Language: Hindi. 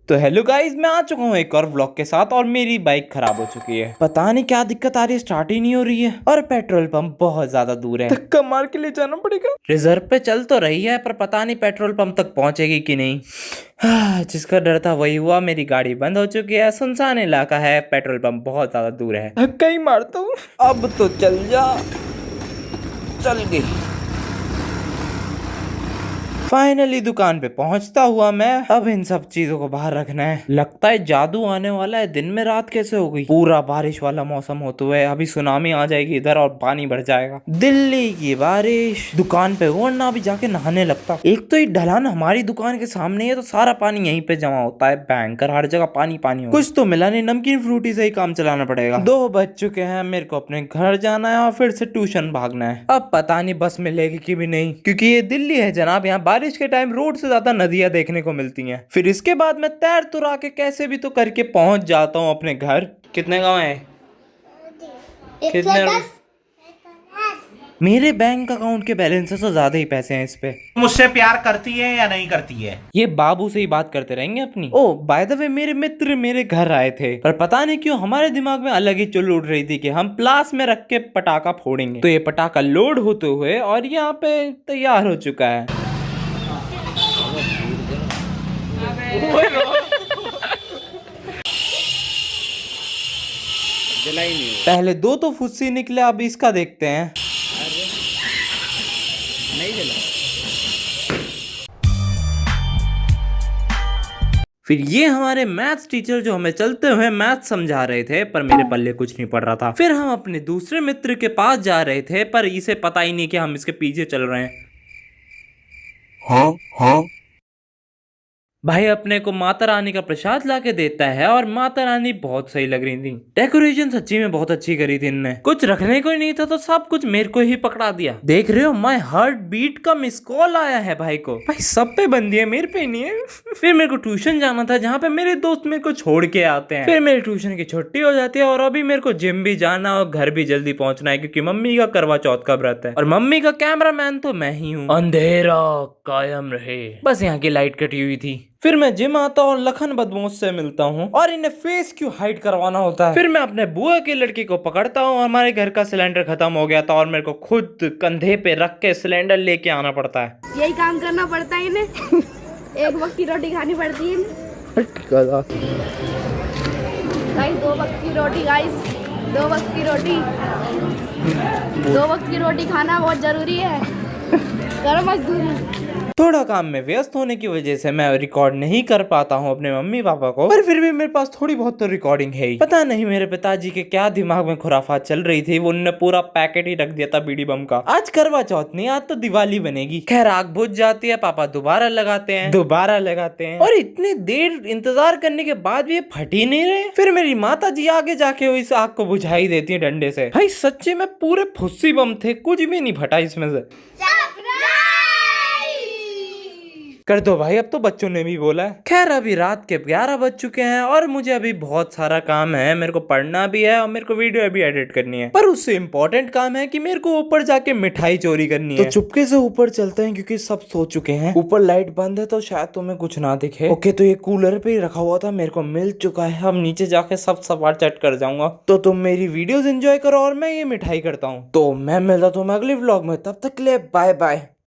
तो हेलो गाइस, मैं आ चुका हूँ एक और व्लॉग के साथ और मेरी बाइक खराब हो चुकी है। पता नहीं क्या दिक्कत आ रही है, स्टार्ट ही नहीं हो रही है और पेट्रोल पंप बहुत ज्यादा दूर है। धक्का मार के ले जाना पड़ेगा। रिजर्व पे चल तो रही है पर पता नहीं पेट्रोल पंप तक पहुंचेगी कि नहीं। जिसका डर था वही हुआ, मेरी गाड़ी बंद हो चुकी है, सुनसान इलाका है, पेट्रोल पंप बहुत ज्यादा दूर है। धक्का ही मारता हूँ। अब तो चल जा। चल गई। फाइनली दुकान पे पहुंचता हुआ मैं, अब इन सब चीजों को बाहर रखना है। लगता है जादू आने वाला है। दिन में रात कैसे हो गई? पूरा बारिश वाला मौसम होते हुए अभी सुनामी आ जाएगी इधर और पानी बढ़ जाएगा। दिल्ली की बारिश। दुकान पे वरना अभी जाके नहाने लगता। एक तो ये ढलान हमारी दुकान के सामने है तो सारा पानी यहीं पे जमा होता है। बैंकर हर जगह पानी पानी हो। कुछ तो मिला नहीं, नमकीन फ्रूटी से ही काम चलाना पड़ेगा। 2 बज चुके हैं, मेरे को अपने घर जाना है और फिर से ट्यूशन भागना है। अब पता नहीं बस मिलेगी कि भी नहीं, क्योंकि ये दिल्ली है जनाब, यहाँ बारिश के टाइम रोड से ज्यादा नदियां देखने को मिलती हैं। फिर इसके बाद मैं तैर तुरा के कैसे भी तो करके पहुंच जाता हूँ अपने घर। कितने गाँव है? कितने? मेरे बैंक अकाउंट के बैलेंस से तो ज्यादा ही पैसे हैं इस पे। मुझसे प्यार करती है या नहीं करती है? ये बाबू से ही बात करते रहेंगे अपनी। ओ बाय द वे, मेरे मित्र मेरे घर आए थे पर पता नहीं क्यों हमारे दिमाग में अलग ही चुल उड़ रही थी कि हम प्लास में रख के पटाखा फोड़ेंगे। तो ये पटाखा लोड होते हुए और यहाँ पे तैयार हो चुका है। पहले 2 तो फुस्सी निकले, अब इसका देखते हैं। नहीं जला। फिर ये हमारे मैथ्स टीचर जो हमें चलते हुए मैथ्स समझा रहे थे पर मेरे पल्ले कुछ नहीं पड़ रहा था। फिर हम अपने दूसरे मित्र के पास जा रहे थे पर इसे पता ही नहीं कि हम इसके पीछे चल रहे हैं। हाँ भाई अपने को माता रानी का प्रसाद लाके देता है और माता रानी बहुत सही लग रही थी। डेकोरेशन सच्ची में बहुत अच्छी करी थी इनने। कुछ रखने को ही नहीं था तो सब कुछ मेरे को ही पकड़ा दिया। देख रहे हो, माय हार्ट बीट का मिस कॉल आया है भाई को। भाई सब पे बंदी है, मेरे पे नहीं है। फिर मेरे को ट्यूशन जाना था जहाँ पे मेरे दोस्त मेरे को छोड़ के आते हैं। फिर मेरे ट्यूशन की छुट्टी हो जाती है और अभी मेरे को जिम भी जाना और घर भी जल्दी पहुंचना है क्योंकि मम्मी का करवा चौथ का व्रत है और मम्मी का कैमरामैन तो मैं ही हूँ। अंधेरा कायम रहे। बस यहाँ की लाइट कटी हुई थी। फिर मैं जिम आता हूँ और लखन बदमाश से मिलता हूँ और इन्हें फेस क्यों हाइड करवाना होता है। फिर मैं अपने बुआ के लड़की को पकड़ता हूँ। हमारे घर का सिलेंडर खत्म हो गया था और मेरे को खुद कंधे पे रख के सिलेंडर लेके आना पड़ता है। यही काम करना पड़ता है इन्हें। एक वक्त की रोटी खानी पड़ती है। गाइस 2 वक्त की रोटी, गाइस 2 वक्त की रोटी, 2 वक्त की रोटी खाना बहुत जरूरी है। करो मजदूरी। थोड़ा काम में व्यस्त होने की वजह से मैं रिकॉर्ड नहीं कर पाता हूँ अपने मम्मी पापा को, पर फिर भी मेरे पास थोड़ी बहुत तो रिकॉर्डिंग है ही। पता नहीं मेरे पिताजी के क्या दिमाग में खुराफात चल रही थी, वो उन्होंने पूरा पैकेट ही रख दिया था बीड़ी बम का। आज करवा चौथ नहीं, आज तो दिवाली बनेगी। खैर आग बुझ जाती है, पापा दोबारा लगाते हैं और इतनी देर इंतजार करने के बाद भी ये फट ही नहीं रहे। फिर मेरी माता जी आगे जाके इस आग को बुझा ही देती है डंडे से। भाई सच्चे में पूरे फुस्सी बम थे, कुछ भी नहीं फटा इसमें से। कर दो भाई, अब तो बच्चों ने भी बोला है। खैर अभी रात के 11 बज चुके हैं और मुझे अभी बहुत सारा काम है। मेरे को पढ़ना भी है और मेरे को वीडियो भी एडिट करनी है, पर उससे इम्पोर्टेंट काम है कि मेरे को ऊपर जाके मिठाई चोरी करनी है। तो चुपके से ऊपर चलते हैं क्योंकि सब सो चुके हैं। ऊपर लाइट बंद है तो शायद तुम्हें कुछ ना दिखे। ओके, तो ये कूलर पे ही रखा हुआ था, मेरे को मिल चुका है। अब नीचे जाके सब सवार चट कर जाऊंगा। तो तुम मेरी वीडियोस एंजॉय करो और मैं ये मिठाई करता हूँ। तो मैं मिलता हूँ अगले व्लॉग में, तब तक के लिए बाय बाय।